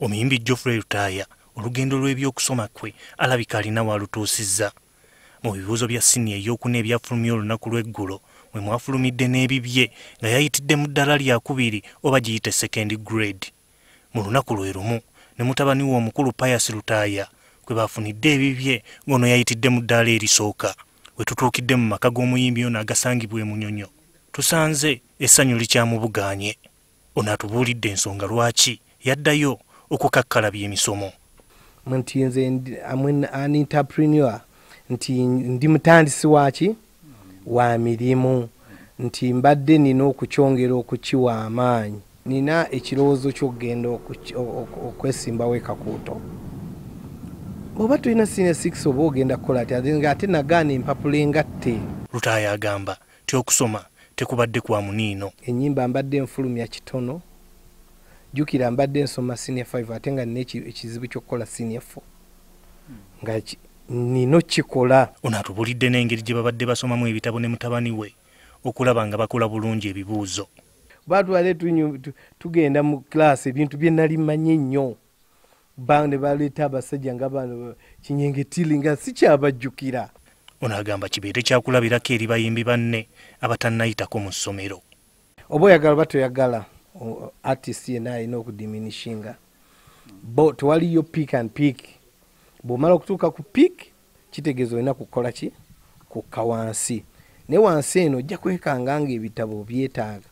Omuyimbi Geoffrey Rutaya olugendo lw'ebyokusoma kwe alabika alina walutuusizza. Mu bibuuzo bya siniya ey'okuna ebyafulumya olunaku lw'eggulo mwe mwafulumidde n'ebibye nga yayitidde mu ddala lya 2 oba giyite second grade. Mu lunaku lwe lumu ne mutabani we omukulu Pius Rutaya kwe bafunidde ebibye ng'ono yayitidde mu ddala erisooka. We tutuukidde mu maka g'omuyimbi ono agasangibwa e Munyonyo, tusanze essanyu likyamubugaanye. Ono atubuulidde ensonga lwaki yaddayo okukakkalabya emisomo. Nti nze an entrepreneur, nti ndi mutandisi waki wa mirimu, nti mbadde nina okukyongera okukiwa amaanyi, nina ekirowoozo ky'okugenda okwesimbawo ekakuuto. Oba tulina senior 6 oba ogenda kukola ate nagaana empapula engatte. Rutaya agamba ti okusoma tekubadde kwa muniino. Ennyimba mbadde enfulumya kitono, jjukira mbadde nsoma senior 5 ate nga nina ekizibu ky'okukola senior 4 nga nino kikola. Ono atubulidde n'engeri gye babadde basomamu ebitabo ne mutabani we okulaba nga bakola bulungi ebibuuzo. Batwale tugenda mu class ebintu bye nali mmanyi nnyo, bande baleeta abasajja nga bano Kinyengetili nga sikyabajjukira. Ono agamba kibeere kyakulabirako eri bayimbi banne abatannayitako mu ssomero. Oba oyagala oba toyagala, artist yenna alina okudiminishinga. Tewaliyo pick and pick. Bw'omala okutuuka ku pick kitegeeza olina kukola ki? Kukka wansi. Ne wansi eno ojja kwekanga nga ebitabo byetaaga.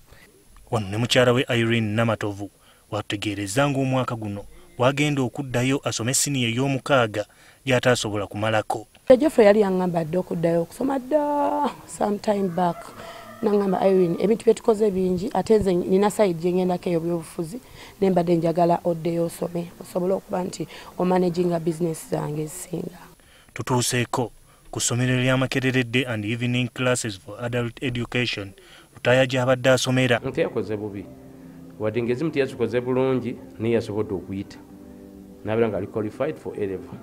Wano ne mukyala we Irene Namatovu wategeereza ng'omwaka guno wagenda okuddayo asome siniya ey'omukaaga gy'ataasobola kumalako. Geoffrey yali yaŋŋamba dda okuddayo okusoma dda sometime back. Naŋŋamba Irene, ebintu bye tukoze bingi ate nze nina sayidi gye ngendako ey'obyobufuzi ne mbadde njagala oddeyo osome osobole okuba nti omanaginga bizinesi zange ezisinga. Tutuuseeko ku ssomero lya Makereredde and Evening Classes for Adult Education Rutaya gy'abadde asomera. Nti yakoze bubi wadde ng'ezimu tiyazikoze bulungi naye yasobodde okuyita n'abeera nga ali qualified for A level.